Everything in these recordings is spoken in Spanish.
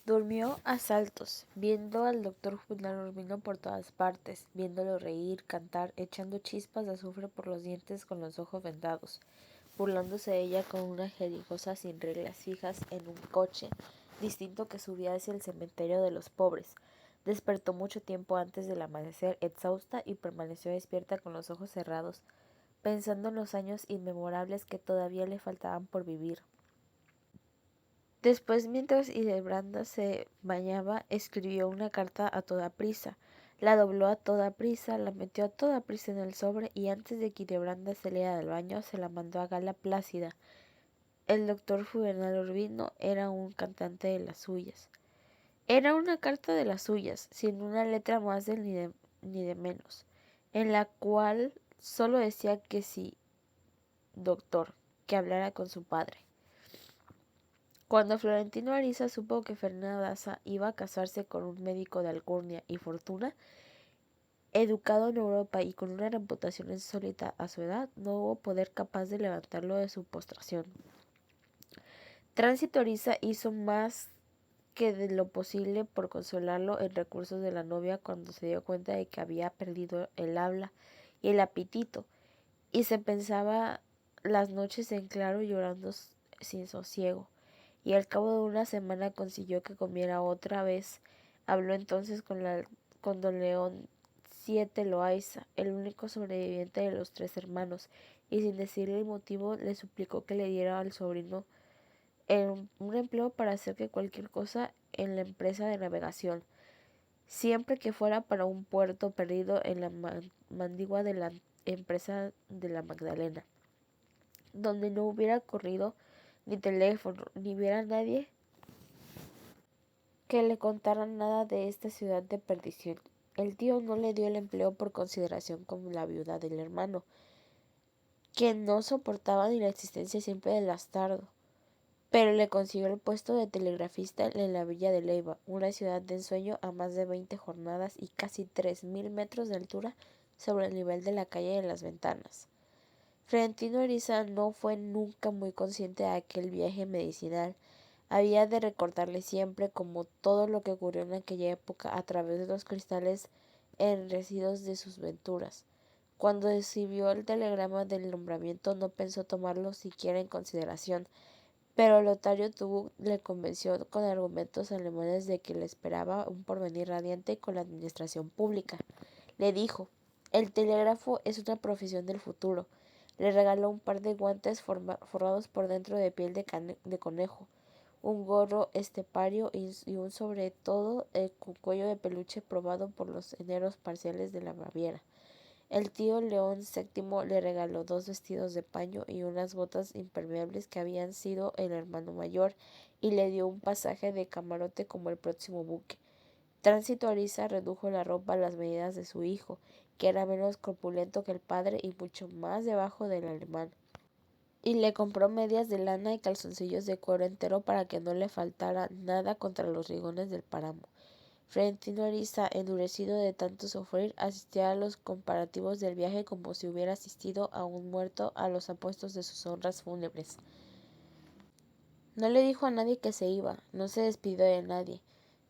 Durmió a saltos, viendo al doctor Julián Urbino por todas partes, viéndolo reír, cantar, echando chispas de azufre por los dientes con los ojos vendados, burlándose de ella con una jerigosa sin reglas fijas en un coche distinto que subía hacia el cementerio de los pobres. Despertó mucho tiempo antes del amanecer, exhausta, y permaneció despierta con los ojos cerrados, pensando en los años inmemorables que todavía le faltaban por vivir. Después, mientras Hildebranda se bañaba, escribió una carta a toda prisa. La dobló a toda prisa, la metió a toda prisa en el sobre y antes de que Hildebranda saliera del baño se la mandó a Gala Plácida. El doctor Juvenal Urbino era un cantante de las suyas. Era una carta de las suyas, sin una letra más ni de menos, en la cual solo decía que sí, doctor, que hablara con su padre. Cuando Florentino Ariza supo que Fernanda Daza iba a casarse con un médico de alcurnia y fortuna, educado en Europa y con una reputación insólita a su edad, no hubo poder capaz de levantarlo de su postración. Tránsito Ariza hizo más que de lo posible por consolarlo en recursos de la novia cuando se dio cuenta de que había perdido el habla y el apetito, y se pensaba las noches en claro llorando sin sosiego. Y al cabo de una semana consiguió que comiera otra vez. Habló entonces con don León Siete Loaiza, el único sobreviviente de los tres hermanos, y sin decirle el motivo le suplicó que le diera al sobrino un empleo para hacer que cualquier cosa en la empresa de navegación, siempre que fuera para un puerto perdido en la mandigua de la empresa de la Magdalena, donde no hubiera corrido ni teléfono, ni hubiera nadie que le contaran nada de esta ciudad de perdición. El tío no le dio el empleo por consideración con la viuda del hermano, que no soportaba ni la existencia siempre del bastardo, pero le consiguió el puesto de telegrafista en la villa de Leiva, una ciudad de ensueño a más de 20 jornadas y casi 3000 metros de altura sobre el nivel de la calle de las Ventanas. Florentino Ariza no fue nunca muy consciente de aquel viaje medicinal. Había de recordarle siempre, como todo lo que ocurrió en aquella época, a través de los cristales enrecidos de sus venturas. Cuando recibió el telegrama del nombramiento no pensó tomarlo siquiera en consideración, pero Lotario Tubu le convenció con argumentos alemanes de que le esperaba un porvenir radiante con la administración pública. Le dijo: el telégrafo es una profesión del futuro. Le regaló un par de guantes forrados por dentro de piel de conejo, un gorro estepario y un sobre todo con cuello de peluche probado por los eneros parciales de la Baviera. El tío León VII le regaló 2 vestidos de paño y unas botas impermeables que habían sido el hermano mayor, y le dio un pasaje de camarote como el próximo buque. Tránsito Ariza redujo la ropa a las medidas de su hijo, que era menos corpulento que el padre y mucho más debajo del alemán, y le compró medias de lana y calzoncillos de cuero entero para que no le faltara nada contra los rigones del páramo. Florentino Ariza, endurecido de tanto sufrir, asistía a los comparativos del viaje como si hubiera asistido a un muerto a los apuestos de sus honras fúnebres. No le dijo a nadie que se iba, no se despidió de nadie,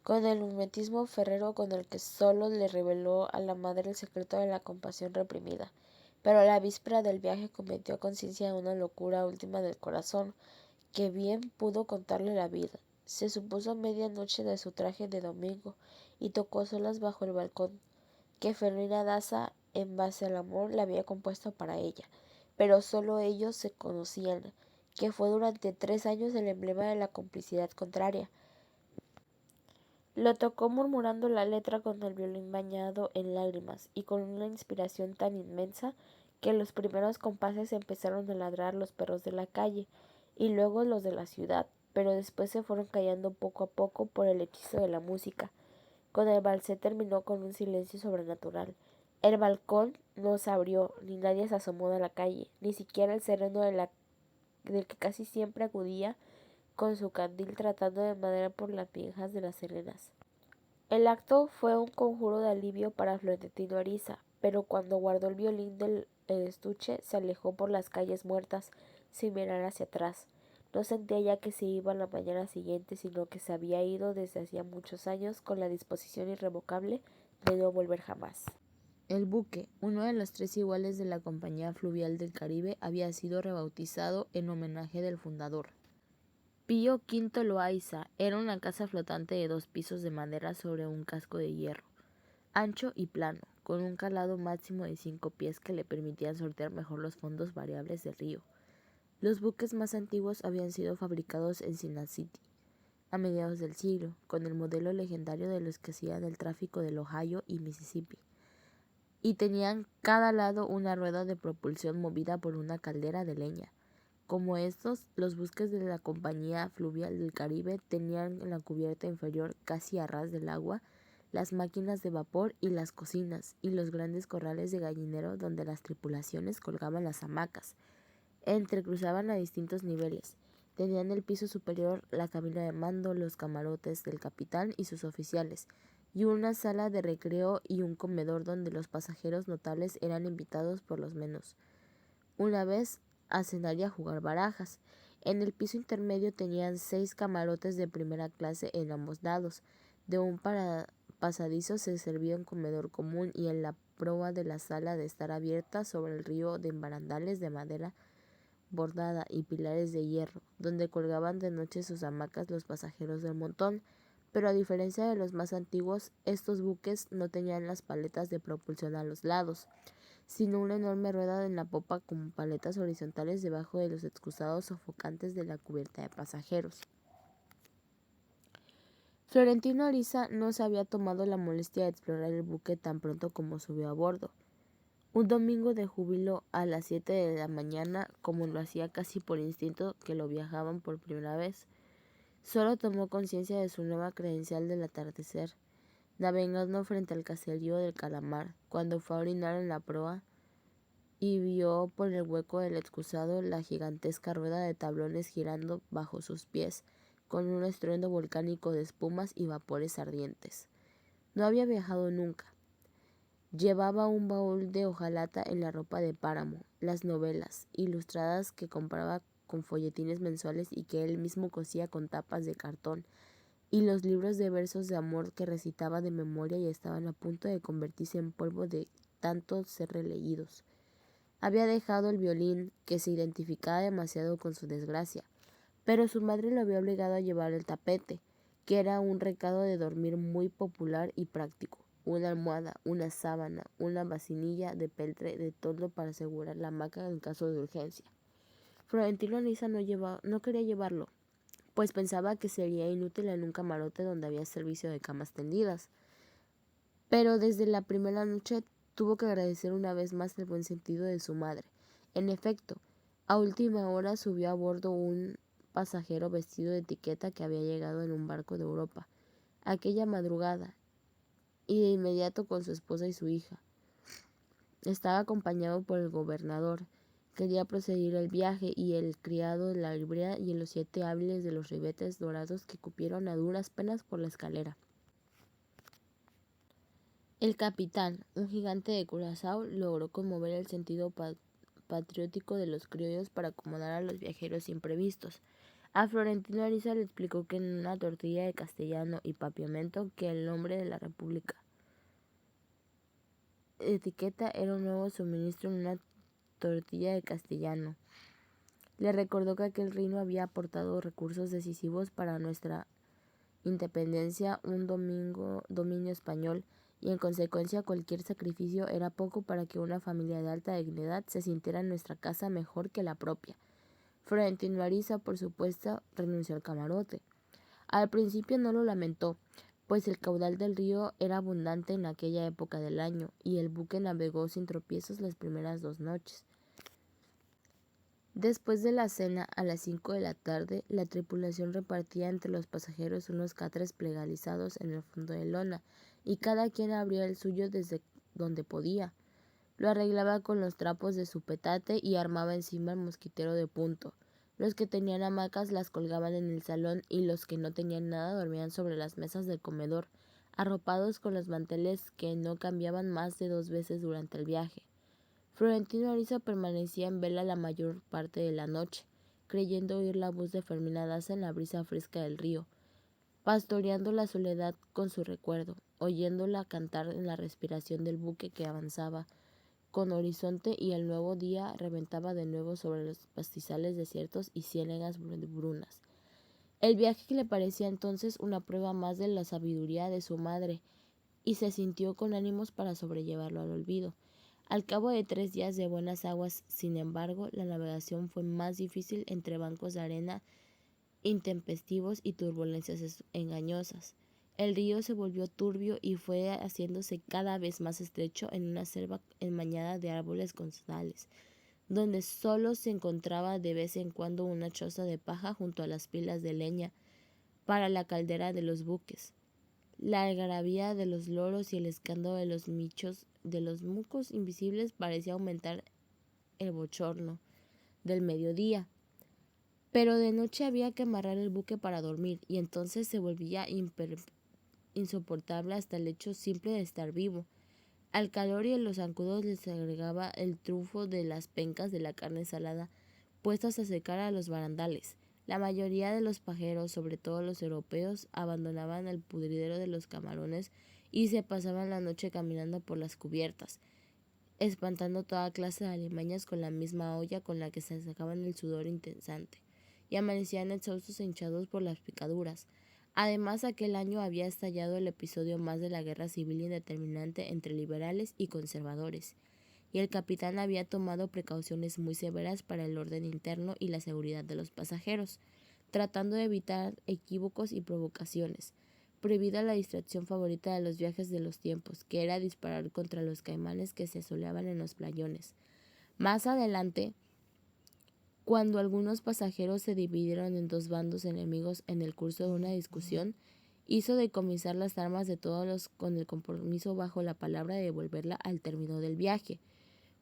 con el hermetismo ferrero con el que solo le reveló a la madre el secreto de la compasión reprimida. Pero la víspera del viaje cometió a conciencia de una locura última del corazón, que bien pudo contarle la vida. Se supuso a medianoche de su traje de domingo y tocó solas bajo el balcón que Fermina Daza, en base al amor, le había compuesto para ella, pero solo ellos se conocían, que fue durante 3 años el emblema de la complicidad contraria. Lo tocó murmurando la letra con el violín bañado en lágrimas y con una inspiración tan inmensa que los primeros compases empezaron a ladrar los perros de la calle y luego los de la ciudad, pero después se fueron callando poco a poco por el hechizo de la música. Con el vals terminó con un silencio sobrenatural. El balcón no se abrió, ni nadie se asomó de la calle, ni siquiera el sereno del que casi siempre acudía con su candil tratando de madera por las viejas de las serenas. El acto fue un conjuro de alivio para Florentino Ariza, pero cuando guardó el violín del estuche se alejó por las calles muertas sin mirar hacia atrás. No sentía ya que se iba la mañana siguiente, sino que se había ido desde hacía muchos años con la disposición irrevocable de no volver jamás. El buque, uno de los 3 iguales de la Compañía Fluvial del Caribe, había sido rebautizado en homenaje del fundador. Pío V Loaiza era una casa flotante de 2 pisos de madera sobre un casco de hierro, ancho y plano, con un calado máximo de 5 pies que le permitían sortear mejor los fondos variables del río. Los buques más antiguos habían sido fabricados en Cinna City, a mediados del siglo, con el modelo legendario de los que hacían el tráfico del Ohio y Mississippi, y tenían cada lado una rueda de propulsión movida por una caldera de leña. Como estos, los buques de la Compañía Fluvial del Caribe tenían en la cubierta inferior, casi a ras del agua, las máquinas de vapor y las cocinas, y los grandes corrales de gallinero donde las tripulaciones colgaban las hamacas. Entrecruzaban a distintos niveles. Tenían el piso superior la cabina de mando, los camarotes del capitán y sus oficiales, y una sala de recreo y un comedor donde los pasajeros notables eran invitados por los menos una vez a cenar y a jugar barajas. En el piso intermedio tenían 6 camarotes de primera clase en ambos lados. De un pasadizo se servía un comedor común y en la proa de la sala de estar abierta sobre el río de barandales de madera bordada y pilares de hierro, donde colgaban de noche sus hamacas los pasajeros del montón. Pero a diferencia de los más antiguos, estos buques no tenían las paletas de propulsión a los lados, sino una enorme rueda en la popa con paletas horizontales debajo de los excusados sofocantes de la cubierta de pasajeros. Florentino Ariza no se había tomado la molestia de explorar el buque tan pronto como subió a bordo. Un domingo de júbilo a las 7 de la mañana, como lo hacía casi por instinto que lo viajaban por primera vez, solo tomó conciencia de su nueva credencial del atardecer, navegando frente al caserío del Calamar, cuando fue a orinar en la proa y vio por el hueco del excusado la gigantesca rueda de tablones girando bajo sus pies, con un estruendo volcánico de espumas y vapores ardientes. No había viajado nunca. Llevaba un baúl de hojalata en la ropa de páramo, las novelas ilustradas que compraba con folletines mensuales y que él mismo cosía con tapas de cartón, y los libros de versos de amor que recitaba de memoria y estaban a punto de convertirse en polvo de tanto ser releídos. Había dejado el violín, que se identificaba demasiado con su desgracia, pero su madre lo había obligado a llevar el tapete, que era un recado de dormir muy popular y práctico, una almohada, una sábana, una vasinilla de peltre de toldo para asegurar la hamaca en caso de urgencia. Florentino Ariza no quería llevarlo, pues pensaba que sería inútil en un camarote donde había servicio de camas tendidas. Pero desde la primera noche tuvo que agradecer una vez más el buen sentido de su madre. En efecto, a última hora subió a bordo un pasajero vestido de etiqueta que había llegado en un barco de Europa aquella madrugada, y de inmediato con su esposa y su hija. Estaba acompañado por el gobernador. Quería proseguir el viaje, y el criado de la librea y los 7 hábiles de los ribetes dorados que cupieron a duras penas por la escalera. El capitán, un gigante de Curazao, logró conmover el sentido patriótico de los criollos para acomodar a los viajeros imprevistos. A Florentino Ariza le explicó que en una tortilla de castellano y papiamento que el nombre de la república etiqueta era un nuevo suministro en una tortilla de castellano. Le recordó que aquel reino había aportado recursos decisivos para nuestra independencia, un dominio español, y en consecuencia cualquier sacrificio era poco para que una familia de alta dignidad se sintiera en nuestra casa mejor que la propia. Florentino Ariza, por supuesto, renunció al camarote. Al principio no lo lamentó, pues el caudal del río era abundante en aquella época del año, y el buque navegó sin tropiezos las primeras 2 noches. Después de la cena, a las 5 de la tarde, la tripulación repartía entre los pasajeros unos catres plegalizados en el fondo de lona, y cada quien abría el suyo desde donde podía. Lo arreglaba con los trapos de su petate y armaba encima el mosquitero de punto. Los que tenían hamacas las colgaban en el salón, y los que no tenían nada dormían sobre las mesas del comedor, arropados con los manteles que no cambiaban más de 2 veces durante el viaje. Florentino Ariza permanecía en vela la mayor parte de la noche, creyendo oír la voz de Fermina Daza en la brisa fresca del río, pastoreando la soledad con su recuerdo, oyéndola cantar en la respiración del buque que avanzaba con horizonte y el nuevo día reventaba de nuevo sobre los pastizales desiertos y ciénegas brunas. El viaje le parecía entonces una prueba más de la sabiduría de su madre, y se sintió con ánimos para sobrellevarlo al olvido. Al cabo de 3 días de buenas aguas, sin embargo, la navegación fue más difícil entre bancos de arena intempestivos y turbulencias engañosas. El río se volvió turbio y fue haciéndose cada vez más estrecho en una selva enmañada de árboles constales, donde solo se encontraba de vez en cuando una choza de paja junto a las pilas de leña para la caldera de los buques. La algarabía de los loros y el escándalo de los mucos invisibles parecía aumentar el bochorno del mediodía. Pero de noche había que amarrar el buque para dormir, y entonces se volvía insoportable hasta el hecho simple de estar vivo. Al calor y a los zancudos les agregaba el trufo de las pencas de la carne salada puestas a secar a los barandales. La mayoría de los pajeros, sobre todo los europeos, abandonaban el pudridero de los camarones y se pasaban la noche caminando por las cubiertas, espantando toda clase de alimañas con la misma olla con la que se sacaban el sudor intensante, y amanecían exhaustos e hinchados por las picaduras. Además, aquel año había estallado el episodio más de la guerra civil indeterminante entre liberales y conservadores, y el capitán había tomado precauciones muy severas para el orden interno y la seguridad de los pasajeros, tratando de evitar equívocos y provocaciones. Prohibida la distracción favorita de los viajes de los tiempos, que era disparar contra los caimanes que se asoleaban en los playones. Más adelante, cuando algunos pasajeros se dividieron en 2 bandos enemigos en el curso de una discusión, hizo decomisar las armas de todos los con el compromiso bajo la palabra de devolverla al término del viaje.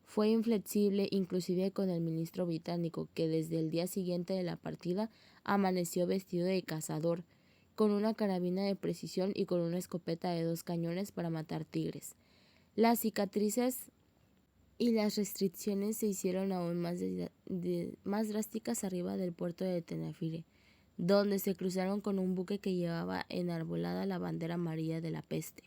Fue inflexible inclusive con el ministro británico, que desde el día siguiente de la partida amaneció vestido de cazador, con una carabina de precisión y con una escopeta de 2 cañones para matar tigres. Las cicatrices y las restricciones se hicieron aún más drásticas arriba del puerto de Tenerife, donde se cruzaron con un buque que llevaba enarbolada la bandera amarilla de la peste.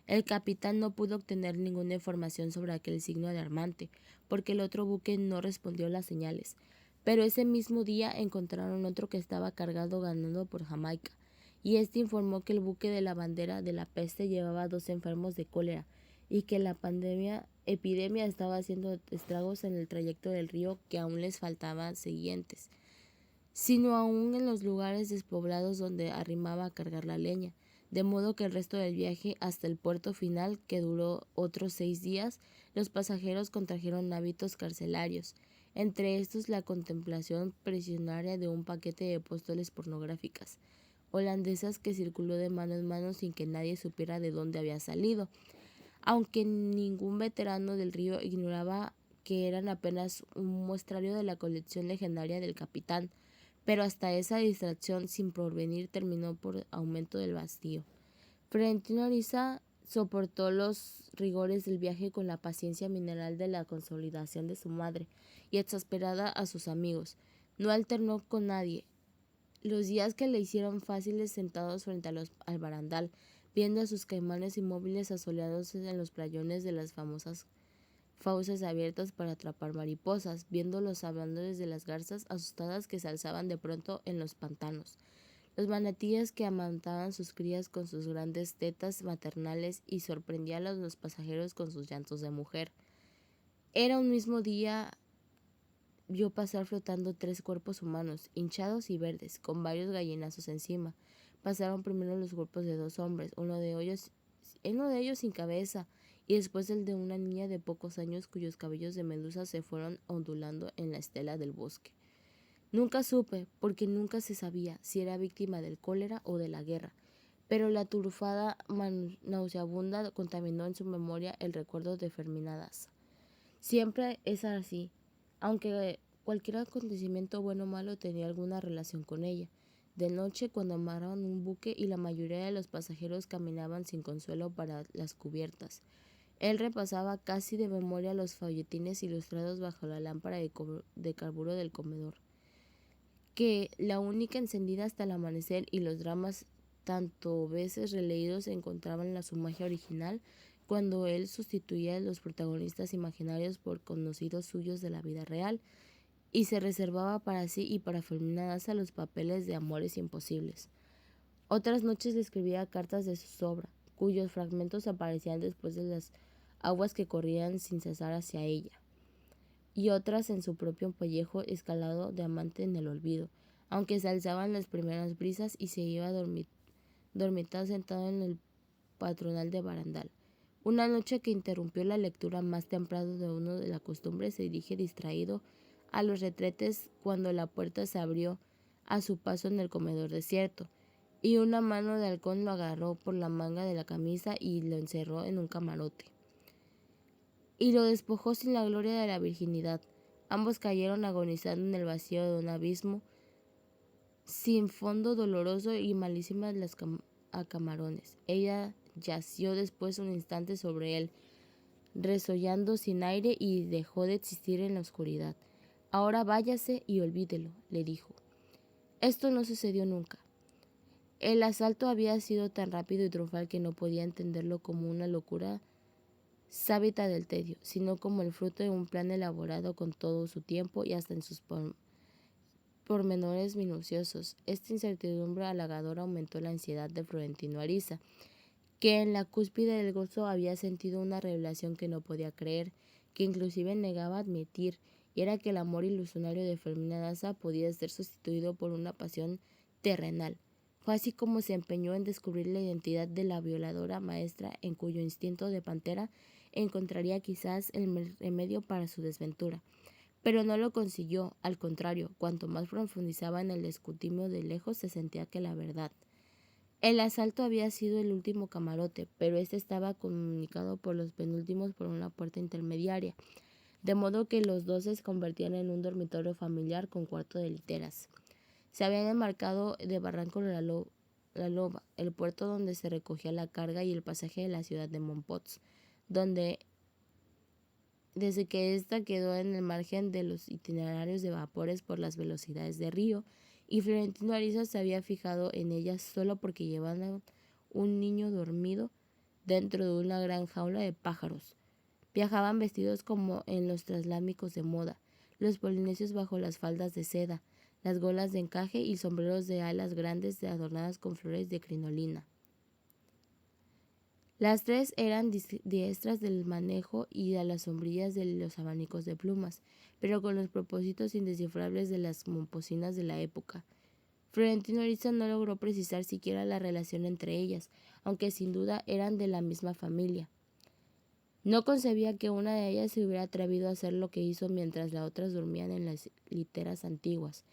El capitán no pudo obtener ninguna información sobre aquel signo alarmante, porque el otro buque no respondió las señales. Pero ese mismo día encontraron otro que estaba cargado ganando por Jamaica, y este informó que el buque de la bandera de la peste llevaba 2 enfermos de cólera, y que la epidemia estaba haciendo estragos en el trayecto del río que aún les faltaban siguientes, sino aún en los lugares despoblados donde arrimaba a cargar la leña, de modo que el resto del viaje hasta el puerto final, que duró otros 6 días, los pasajeros contrajeron hábitos carcelarios, entre estos la contemplación prisionaria de un paquete de póstoles pornográficas holandesas que circuló de mano en mano sin que nadie supiera de dónde había salido, aunque ningún veterano del río ignoraba que eran apenas un muestrario de la colección legendaria del capitán, pero hasta esa distracción sin porvenir terminó por aumento del hastío. Florentino Ariza soportó los rigores del viaje con la paciencia mineral de la consolidación de su madre, y exasperada a sus amigos. No alternó con nadie. Los días que le hicieron fáciles sentados frente al barandal, viendo a sus caimanes inmóviles asoleados en los playones de las famosas fauces abiertas para atrapar mariposas, viendo los habladores de las garzas asustadas que se alzaban de pronto en los pantanos, los manatíes que amamantaban sus crías con sus grandes tetas maternales y sorprendían a los pasajeros con sus llantos de mujer. Era un mismo día vio pasar flotando 3 cuerpos humanos, hinchados y verdes, con varios gallinazos encima. Pasaron primero los cuerpos de 2 hombres, uno de ellos sin cabeza, y después el de una niña de pocos años cuyos cabellos de medusa se fueron ondulando en la estela del bosque. Nunca supe, porque nunca se sabía si era víctima del cólera o de la guerra, pero la turfada nauseabunda contaminó en su memoria el recuerdo de Fermina Daza. Siempre es así, aunque cualquier acontecimiento bueno o malo tenía alguna relación con ella. De noche, cuando amarraban un buque y la mayoría de los pasajeros caminaban sin consuelo para las cubiertas, él repasaba casi de memoria los folletines ilustrados bajo la lámpara de carburo del comedor. que la única encendida hasta el amanecer y los dramas tanto veces releídos encontraban su magia original cuando él sustituía a los protagonistas imaginarios por conocidos suyos de la vida real y se reservaba para sí y para Fermina Daza los papeles de amores imposibles. Otras noches le escribía cartas de su obra, cuyos fragmentos aparecían después de las aguas que corrían sin cesar hacia ella, y otras en su propio pellejo escalado de amante en el olvido, aunque se alzaban las primeras brisas y se iba a dormitar sentado en el patronal de barandal. Una noche que interrumpió la lectura más temprano de uno de la costumbre, se dirige distraído a los retretes cuando la puerta se abrió a su paso en el comedor desierto, y una mano de halcón lo agarró por la manga de la camisa y lo encerró en un camarote, y lo despojó sin la gloria de la virginidad. Ambos cayeron agonizando en el vacío de un abismo sin fondo doloroso y malísimas las camarones. Ella yació después un instante sobre él, resollando sin aire, y dejó de existir en la oscuridad. Ahora váyase y olvídelo, le dijo. Esto no sucedió nunca. El asalto había sido tan rápido y triunfal que no podía entenderlo como una locura sábita del tedio, sino como el fruto de un plan elaborado con todo su tiempo y hasta en sus pormenores minuciosos. Esta incertidumbre halagadora aumentó la ansiedad de Florentino Ariza, que en la cúspide del gozo había sentido una revelación que no podía creer, que inclusive negaba admitir, y era que el amor ilusionario de Fermina Daza podía ser sustituido por una pasión terrenal. Fue así como se empeñó en descubrir la identidad de la violadora maestra, en cuyo instinto de pantera encontraría quizás el remedio para su desventura. Pero no lo consiguió, al contrario, cuanto más profundizaba en el escrutinio de lejos se sentía que la verdad. El asalto había sido el último camarote, pero este estaba comunicado por los penúltimos por una puerta intermediaria, de modo que los dos se convertían en un dormitorio familiar con cuarto de literas. Se habían enmarcado de barranco la Loba, el puerto donde se recogía la carga, y el pasaje de la ciudad de Mompox, donde desde que ésta quedó en el margen de los itinerarios de vapores por las velocidades de río, y Florentino Ariza se había fijado en ellas solo porque llevaban un niño dormido dentro de una gran jaula de pájaros. Viajaban vestidos como en los traslámicos de moda, los polinesios bajo las faldas de seda, las golas de encaje y sombreros de alas grandes adornadas con flores de crinolina. Las tres eran diestras del manejo y a las sombrillas de los abanicos de plumas, pero con los propósitos indescifrables de las momposinas de la época. Florentino Ariza no logró precisar siquiera la relación entre ellas, aunque sin duda eran de la misma familia. No concebía que una de ellas se hubiera atrevido a hacer lo que hizo mientras las otras dormían en las literas antiguas,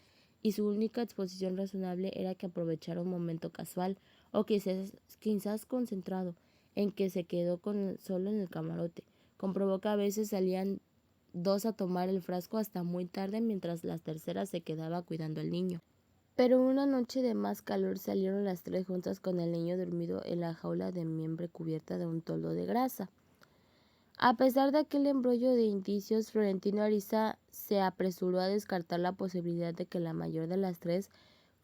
y su única exposición razonable era que aprovechara un momento casual, o quizás concentrado, en que se quedó solo en el camarote. Comprobó que a veces salían dos a tomar el frasco hasta muy tarde, mientras la tercera se quedaba cuidando al niño. Pero una noche de más calor salieron las tres juntas con el niño dormido en la jaula de miembre cubierta de un toldo de grasa. A pesar de aquel embrollo de indicios, Florentino Ariza se apresuró a descartar la posibilidad de que la mayor de las tres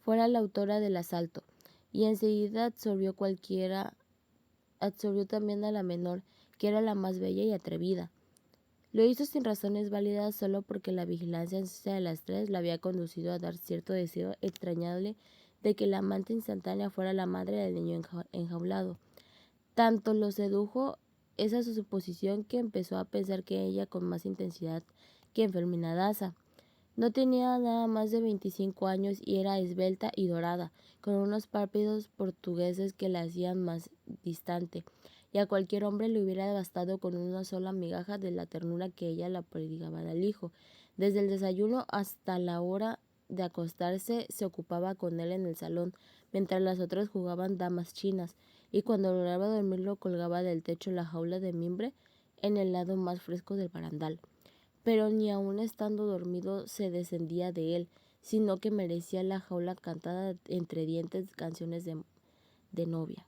fuera la autora del asalto, y enseguida absorbió también a la menor, que era la más bella y atrevida. Lo hizo sin razones válidas, solo porque la vigilancia ansiosa de las tres la había conducido a dar cierto deseo extrañable de que la amante instantánea fuera la madre del niño enjaulado. Tanto lo sedujo esa su suposición que empezó a pensar que ella con más intensidad que en Fermina Daza. No tenía nada más de 25 años y era esbelta y dorada, con unos párpados portugueses que la hacían más distante, y a cualquier hombre le hubiera bastado con una sola migaja de la ternura que ella la prodigaba al hijo. Desde el desayuno hasta la hora de acostarse se ocupaba con él en el salón, mientras las otras jugaban damas chinas, y cuando lograba dormirlo colgaba del techo la jaula de mimbre en el lado más fresco del barandal. Pero ni aun estando dormido se descendía de él, sino que merecía la jaula cantada entre dientes canciones de novia.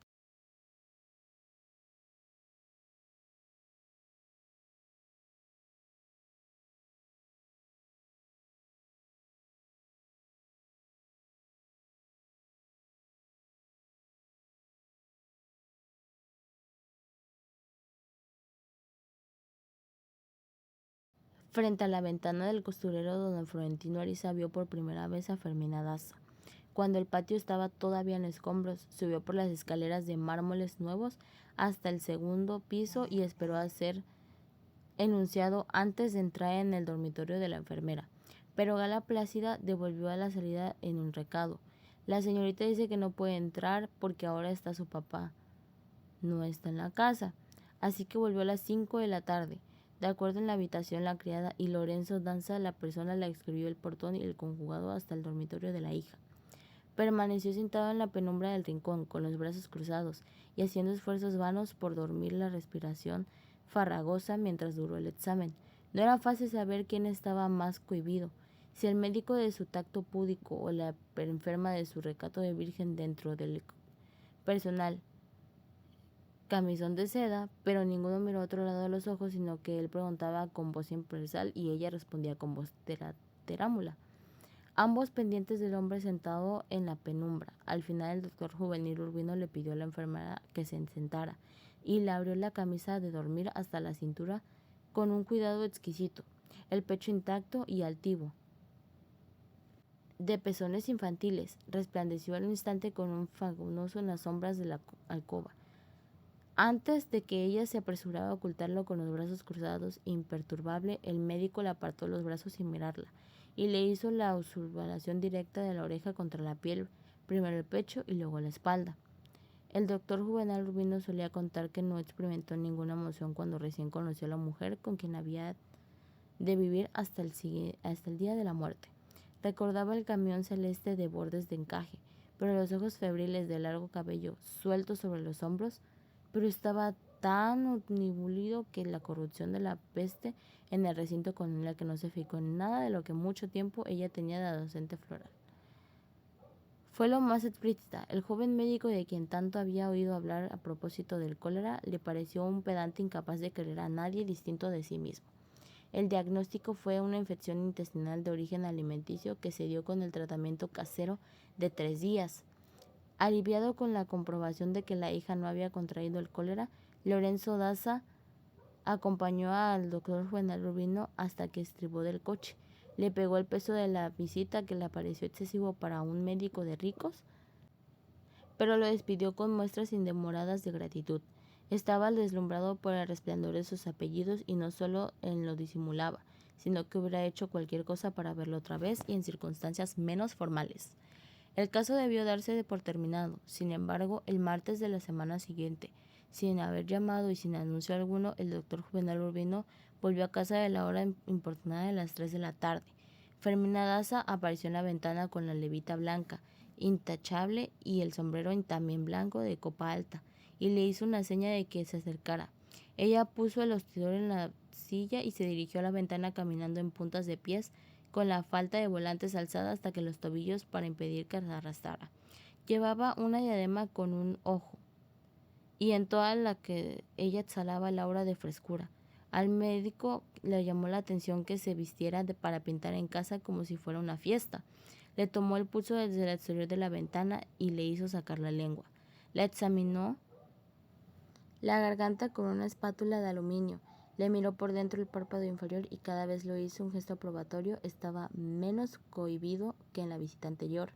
Frente a la ventana del costurero, don Florentino Ariza vio por primera vez a Fermina Daza. Cuando el patio estaba todavía en escombros, subió por las escaleras de mármoles nuevos hasta el segundo piso y esperó a ser enunciado antes de entrar en el dormitorio de la enfermera. Pero Gala Plácida devolvió a la salida en un recado. La señorita dice que no puede entrar porque ahora está su papá. No está en la casa. Así que volvió a las 5 de la tarde. De acuerdo en la habitación, la criada y Lorenzo Danza, la persona la escribió el portón y el conjugado hasta el dormitorio de la hija. Permaneció sentado en la penumbra del rincón, con los brazos cruzados y haciendo esfuerzos vanos por dormir la respiración farragosa mientras duró el examen. No era fácil saber quién estaba más cohibido, si el médico de su tacto púdico o la enferma de su recato de virgen dentro del personal camisón de seda, pero ninguno miró a otro lado de los ojos, sino que él preguntaba con voz impersonal y ella respondía con voz terámula. Ambos pendientes del hombre sentado en la penumbra. Al final el doctor Juvenil Urbino le pidió a la enfermera que se sentara y le abrió la camisa de dormir hasta la cintura con un cuidado exquisito, el pecho intacto y altivo, de pezones infantiles, resplandeció al instante con un fabuloso en las sombras de la alcoba. Antes de que ella se apresurara a ocultarlo con los brazos cruzados, imperturbable, el médico le apartó los brazos sin mirarla y le hizo la observación directa de la oreja contra la piel, primero el pecho y luego la espalda. El doctor Juvenal Urbino solía contar que no experimentó ninguna emoción cuando recién conoció a la mujer con quien había de vivir hasta el día de la muerte. Recordaba el camión celeste de bordes de encaje, pero los ojos febriles de largo cabello sueltos sobre los hombros, pero estaba tan omnibulido que la corrupción de la peste en el recinto con la que no se fijó en nada de lo que mucho tiempo ella tenía de docente floral. Fue lo más explícita. El joven médico de quien tanto había oído hablar a propósito del cólera le pareció un pedante incapaz de querer a nadie distinto de sí mismo. El diagnóstico fue una infección intestinal de origen alimenticio que se dio con el tratamiento casero de 3 días. Aliviado con la comprobación de que la hija no había contraído el cólera, Lorenzo Daza acompañó al doctor Juvenal Urbino hasta que estribó del coche. Le pegó el peso de la visita, que le pareció excesivo para un médico de ricos, pero lo despidió con muestras indemoradas de gratitud. Estaba deslumbrado por el resplandor de sus apellidos y no solo en lo disimulaba, sino que hubiera hecho cualquier cosa para verlo otra vez y en circunstancias menos formales. El caso debió darse por terminado. Sin embargo, el martes de la semana siguiente, sin haber llamado y sin anuncio alguno, el doctor Juvenal Urbino volvió a casa de la hora importunada de las 3 de la tarde. Fermina Daza apareció en la ventana con la levita blanca, intachable, y el sombrero también blanco de copa alta, y le hizo una seña de que se acercara. Ella puso el ostidor en la silla y se dirigió a la ventana caminando en puntas de pies, con la falda de volantes alzada hasta que los tobillos para impedir que se arrastrara. Llevaba una diadema con un ojo, y en toda la que ella exhalaba el aura de frescura. Al médico le llamó la atención que se vistiera para pintar en casa como si fuera una fiesta. Le tomó el pulso desde el exterior de la ventana y le hizo sacar la lengua. La examinó la garganta con una espátula de aluminio. Le miró por dentro el párpado inferior y cada vez lo hizo un gesto aprobatorio. Estaba menos cohibido que en la visita anterior.